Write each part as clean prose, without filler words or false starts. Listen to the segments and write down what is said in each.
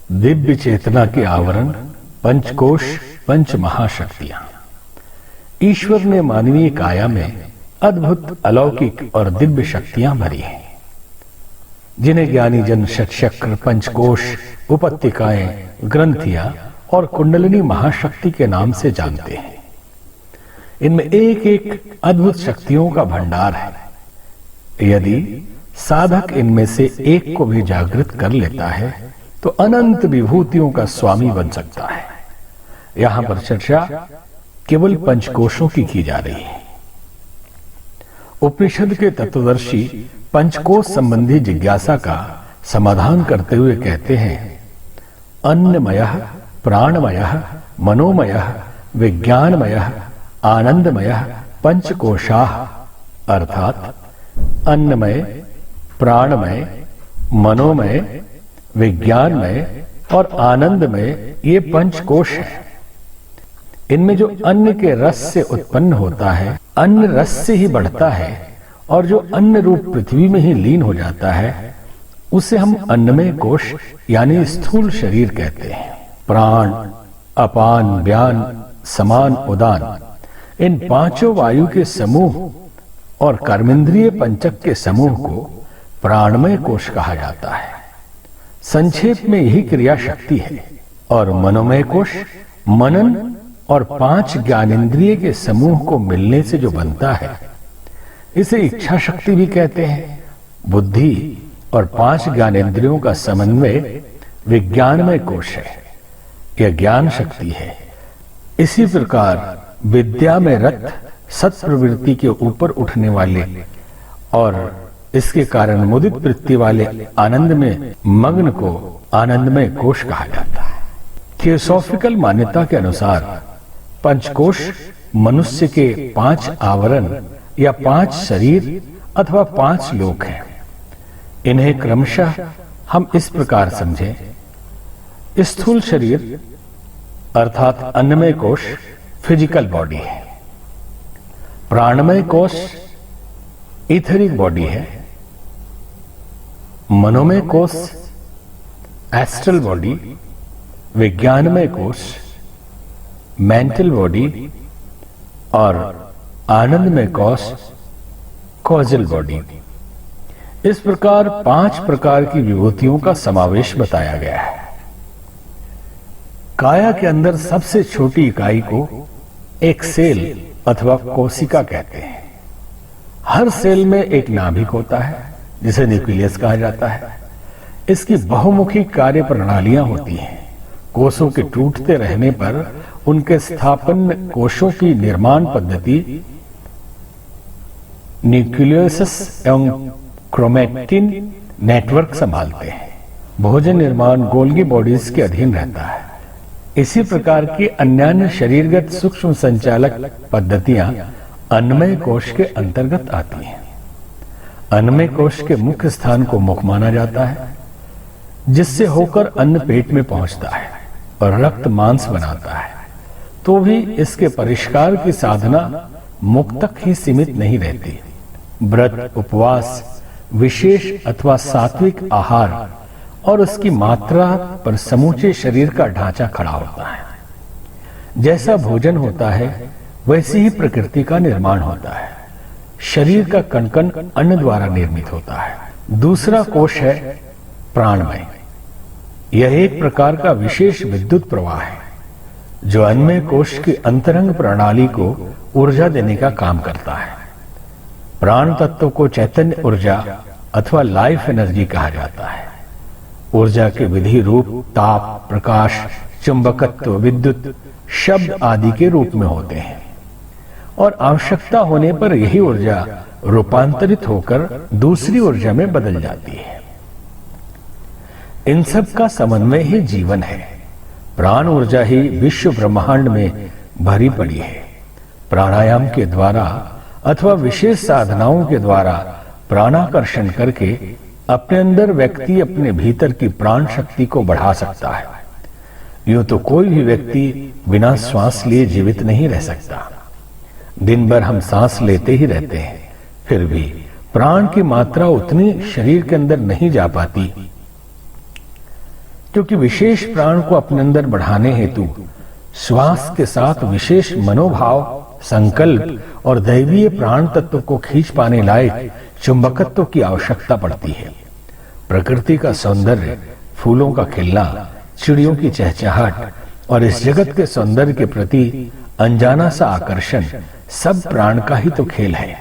दिव्य चेतना के आवरण, पंचकोश, पंच महाशक्तियां। ईश्वर ने मानवीय काया में अद्भुत, अलौकिक और दिव्य शक्तियां भरी हैं, जिन्हें ज्ञानी जन षटचक्र, पंचकोश, उपत्यकाएं, ग्रंथियां और कुंडलिनी महाशक्ति के नाम से जानते हैं। इनमें एक एक अद्भुत शक्तियों का भंडार है। यदि साधक इनमें से एक को भी जागृत कर लेता है तो अनंत विभूतियों का स्वामी बन सकता है। यहां पर चर्चा केवल पंचकोशों की जा रही है। उपनिषद के तत्वदर्शी पंचकोश संबंधी जिज्ञासा का समाधान करते हुए कहते हैं, अन्नमयः, प्राणमयः, मनोमयः, विज्ञानमयः, आनंदमयः पंचकोशाः, अर्थात अन्नमय, प्राणमय, मनोमय, विज्ञानमय और आनंदमय ये पंचकोश है। इनमें जो अन्न के रस से उत्पन्न होता है, अन्न रस से ही बढ़ता है और जो अन्न रूप पृथ्वी में ही लीन हो जाता है, उसे हम अन्नमय कोश यानी स्थूल शरीर कहते हैं। प्राण, अपान, व्यान, समान, उदान, इन पांचों वायु के समूह और कर्मेंद्रिय पंचक के समूह को प्राणमय कोश कहा जाता है। संक्षेप में यही क्रिया शक्ति है। और मनोमय कोश मनन और पांच ज्ञानेंद्रिय के समूह को मिलने से जो बनता है, इसे इच्छा शक्ति भी कहते हैं। बुद्धि और पांच ज्ञानेंद्रियों का समन्वय विज्ञानमय कोश है, यह ज्ञान शक्ति है। इसी प्रकार विद्या में रत सत प्रवृत्ति के ऊपर उठने वाले और इसके कारण मुदित वृत्ति वाले आनंद में मग्न को आनंदमय कोश कहा जाता है। थियोसॉफिकल मान्यता के अनुसार पंचकोश मनुष्य के 5 आवरण या 5 शरीर अथवा 5 लोक हैं। इन्हें क्रमशः हम इस प्रकार समझें, स्थूल शरीर अर्थात अन्नमय कोश फिजिकल बॉडी है, प्राणमय कोश ईथरिक बॉडी है, मनोमय कोश एस्ट्रल बॉडी, विज्ञानमय कोश मेंटल बॉडी और आनंदमय कोश कॉजल बॉडी। इस प्रकार 5 प्रकार की विभूतियों का समावेश बताया गया है। काया के अंदर सबसे छोटी इकाई को एक सेल अथवा कोशिका कहते हैं। हर सेल में एक नाभिक होता है जिसे न्यूक्लियस कहा जाता है। इसकी बहुमुखी कार्य प्रणालियां होती हैं। कोषों के टूटते रहने पर उनके स्थापन कोषों की निर्माण पद्धति न्यूक्लियस एवं क्रोमैटिन नेटवर्क संभालते हैं। भोजन निर्माण गोल्गी बॉडीज के अधीन रहता है। इसी प्रकार की अन्यान्य शरीरगत सूक्ष्म संचालक पद्धतियां अन्नमय कोश के अंतर्गत आती हैं। अन्नमय कोश के मुख्य स्थान को मुख माना जाता है, जिससे होकर अन्न पेट में पहुंचता है और रक्त मांस बनाता है। तो भी इसके परिष्कार की साधना मुख तक ही सीमित नहीं रहती। व्रत, उपवास, विशेष अथवा सात्विक आहार और उसकी मात्रा पर समूचे शरीर का ढांचा खड़ा होता है। जैसा भोजन होता है वैसी ही प्रकृति का निर्माण होता है। शरीर का कण कण अन्न द्वारा निर्मित होता है। दूसरा कोश है प्राणमय। यह एक प्रकार का विशेष विद्युत प्रवाह है जो अन्नमय कोश की अंतरंग प्रणाली को ऊर्जा देने का काम करता है। प्राण तत्व को चैतन्य ऊर्जा अथवा लाइफ एनर्जी कहा जाता है। ऊर्जा के विधि रूप ताप, प्रकाश, चुंबकत्व, विद्युत, शब्द आदि के रूप में होते हैं और आवश्यकता होने पर यही ऊर्जा रूपांतरित होकर दूसरी ऊर्जा में बदल जाती है। इन सब का समन्वय ही जीवन है। प्राण ऊर्जा ही विश्व ब्रह्मांड में भरी पड़ी है। प्राणायाम के द्वारा अथवा विशेष साधनाओं के द्वारा प्राणाकर्षण करके अपने अंदर व्यक्ति अपने भीतर की प्राण शक्ति को बढ़ा सकता है। यूं तो कोई भी व्यक्ति बिना श्वास लिए जीवित नहीं रह सकता। दिन भर हम सांस लेते ही रहते हैं, फिर भी प्राण की मात्रा उतनी शरीर के अंदर नहीं जा पाती। क्योंकि विशेष प्राण को अपने अंदर बढ़ाने हेतु श्वास के साथ विशेष मनोभाव, संकल्प और दैवीय प्राण तत्व को खींच पाने लायक चुंबकत्व की आवश्यकता पड़ती है। प्रकृति का सौंदर्य, फूलों का खिलना, चिड़ियों की चहचहाहट और इस जगत के सौंदर्य के प्रति अनजाना सा आकर्षण सब प्राण का ही तो खेल है।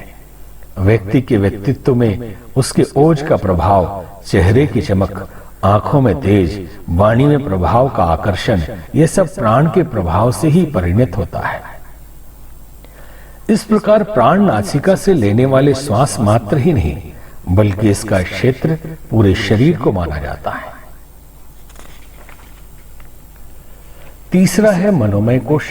व्यक्ति के व्यक्तित्व में उसके ओज का प्रभाव, चेहरे की चमक, आंखों में तेज, वाणी में प्रभाव का आकर्षण, ये सब प्राण के प्रभाव से ही परिणत होता है। इस प्रकार प्राण नासिका से लेने वाले श्वास मात्र ही नहीं, बल्कि इसका क्षेत्र पूरे शरीर को माना जाता है। तीसरा है मनोमय कोश।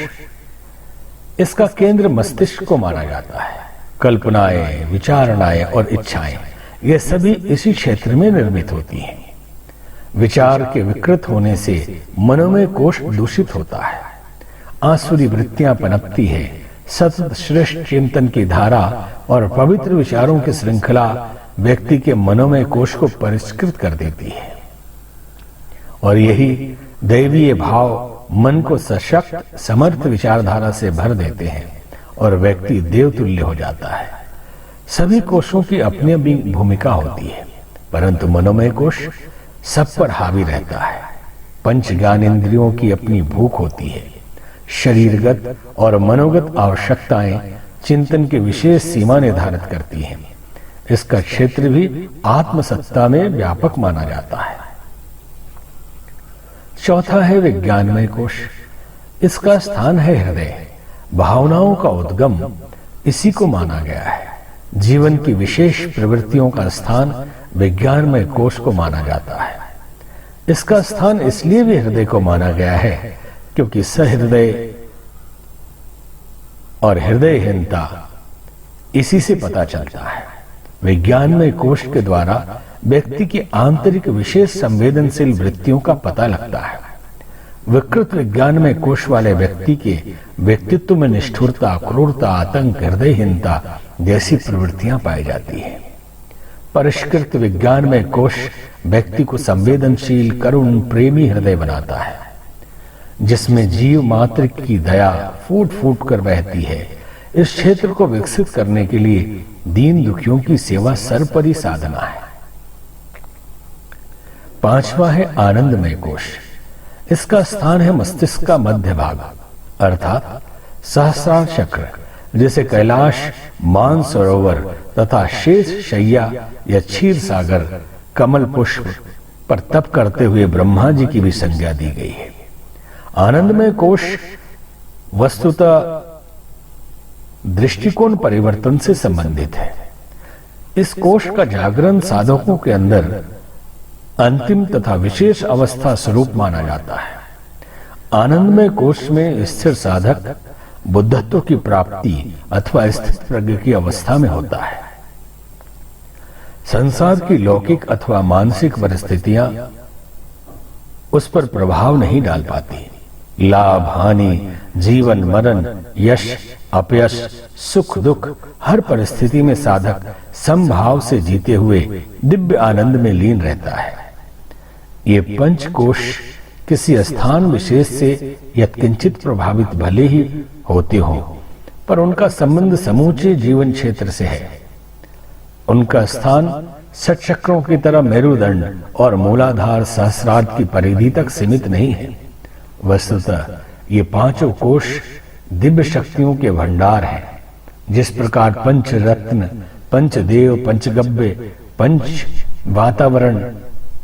इसका केंद्र मस्तिष्क को माना जाता है। कल्पनाएं, विचारणाएं और इच्छाएं ये सभी इसी क्षेत्र में निर्मित होती हैं। विचार के विकृत होने से मनोमय कोश दूषित होता है। आसुरी वृत्तियां पनपती है। सतत श्रेष्ठ चिंतन की धारा और पवित्र विचारों की श्रृंखला व्यक्ति के मनोमय कोश को परिष्कृत कर देती है और यही दैवीय भाव मन को सशक्त, समर्थ विचारधारा से भर देते हैं और व्यक्ति देवतुल्य हो जाता है। सभी कोशों की अपनी अपनी भूमिका होती है, परंतु मनोमय कोश सब पर हावी रहता है। पंच ज्ञानेंद्रियों की अपनी भूख होती है। शरीरगत और मनोगत आवश्यकताएं चिंतन की विशेष सीमा निर्धारित करती हैं। इसका क्षेत्र भी आत्मसत्ता में व्यापक माना जाता है। चौथा है विज्ञानमय कोश। इसका स्थान है हृदय। भावनाओं का उद्गम इसी को माना गया है। जीवन की विशेष प्रवृत्तियों का स्थान विज्ञानमय कोश को माना जाता है। इसका स्थान इसलिए भी हृदय को माना गया है क्योंकि सहृदय और हृदयहीनता इसी से पता चलता है। विज्ञानमय कोश के द्वारा व्यक्ति की आंतरिक विशेष संवेदनशील वृत्तियों का पता लगता है। विकृत विज्ञानमय कोश वाले व्यक्ति के व्यक्तित्व में निष्ठुरता, क्रूरता, आतंक, हृदयहीनता जैसी प्रवृत्तियां पाई जाती हैं। परिष्कृत विज्ञानमय कोश व्यक्ति को संवेदनशील, करुण, प्रेमी हृदय बनाता है, जिसमें जीव मात्र की दया फूट फूट कर बहती है। इस क्षेत्र को विकसित करने के लिए दीन दुखियों की सेवा सर्वोपरि साधना है। पांचवा है आनंदमय कोश। इसका स्थान है मस्तिष्क का मध्य भाग अर्थात सहस्रार चक्र, जिसे कैलाश, मानसरोवर तथा शेष शैया या क्षीर सागर, कमल पुष्प पर तप करते हुए ब्रह्मा जी की भी संज्ञा दी गई है। आनंदमय कोश वस्तुतः दृष्टिकोण परिवर्तन से संबंधित है। इस कोश का जागरण साधकों के अंदर अंतिम तथा विशेष अवस्था स्वरूप माना जाता है। आनंदमय कोश में स्थिर साधक बुद्धत्व की प्राप्ति अथवा स्थित प्रज्ञ की अवस्था में होता है। संसार की लौकिक अथवा मानसिक परिस्थितियां उस पर प्रभाव नहीं डाल पाती। लाभ, हानि, जीवन मरण, यश अपयश, सुख दुख, हर परिस्थिति में साधक समभाव से जीते हुए दिव्य आनंद में लीन रहता है। ये पंचकोश किसी स्थान विशेष से यत्किंचित प्रभावित भले ही होते हों, पर उनका संबंध समूचे जीवन क्षेत्र से है। उनका स्थान षटचक्रों की तरह मेरुदंड और मूलाधार सहस्रार्ध की परिधि तक सीमित नहीं है। वस्तुतः ये पांचों कोश दिव्य शक्तियों के भंडार हैं। जिस प्रकार पंच रत्न, पंचदेव, पंचगव्य, पंच वातावरण,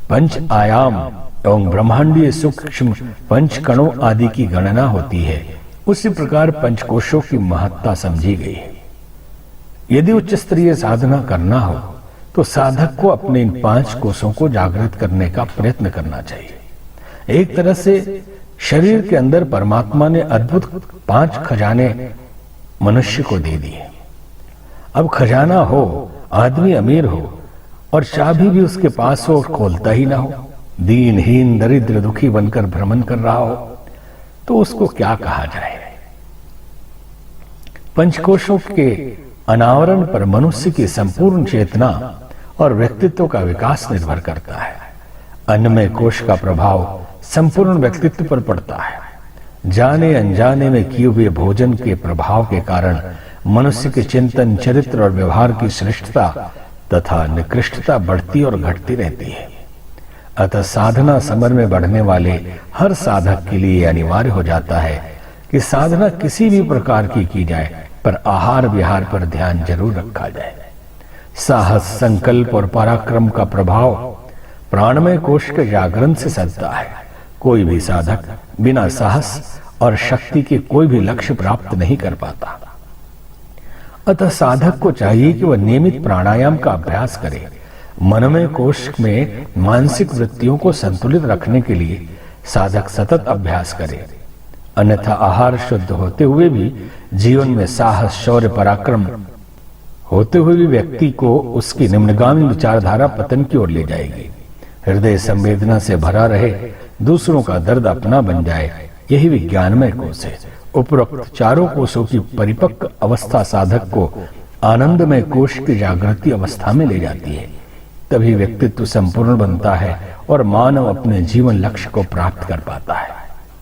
पंच आयाम एवं ब्रह्मांडीय सूक्ष्म पंच कणों आदि की गणना होती है, उसी प्रकार पंचकोशों की महत्ता समझी गई है। यदि उच्च स्तरीय साधना करना हो तो साधक को अपने इन पांच कोशों को जागृत करने का प्रयत्न करना चाहिए। एक तरह से शरीर के अंदर परमात्मा ने अद्भुत 5 खजाने मनुष्य को दे दिए। अब खजाना हो, आदमी अमीर हो और चाबी भी उसके पास हो और खोलता ही ना हो, दीनहीन दरिद्र दुखी बनकर भ्रमण कर रहा हो, तो उसको क्या कहा जाए। पंचकोशों के अनावरण पर मनुष्य की संपूर्ण चेतना और व्यक्तित्व का विकास निर्भर करता है। अन्नमय कोश का प्रभाव संपूर्ण व्यक्तित्व पर पड़ता है। जाने अनजाने में किए हुए भोजन के प्रभाव के कारण मनुष्य के चिंतन, चरित्र और व्यवहार की श्रेष्ठता तथा निकृष्टता बढ़ती और घटती रहती है। अतः साधना समर में बढ़ने वाले हर साधक के लिए अनिवार्य हो जाता है कि साधना किसी भी प्रकार की जाए, पर आहार विहार पर ध्यान जरूर रखा जाए। साहस, संकल्प और पराक्रम का प्रभाव प्राणमय कोश के जागरण से सजता है। कोई भी साधक बिना साहस और शक्ति के कोई भी लक्ष्य प्राप्त नहीं कर पाता। अतः साधक को चाहिए कि वह नियमित प्राणायाम का अभ्यास करे। मनमय कोश में मानसिक वृत्तियों को संतुलित रखने के लिए साधक सतत अभ्यास करे। अन्यथा आहार शुद्ध होते हुए भी जीवन में साहस, शौर्य, पराक्रम होते हुए भी व्यक्ति को उसकी निम्नगामी विचारधारा पतन की ओर ले जाएगी। हृदय संवेदना से भरा रहे, दूसरों का दर्द अपना बन जाए, यही विज्ञानमय कोश है। उपरोक्त चारों कोशों की परिपक्व अवस्था साधक को आनंदमय कोश की जागृति अवस्था में ले जाती है। तभी व्यक्तित्व संपूर्ण बनता है और मानव अपने जीवन लक्ष्य को प्राप्त कर पाता है।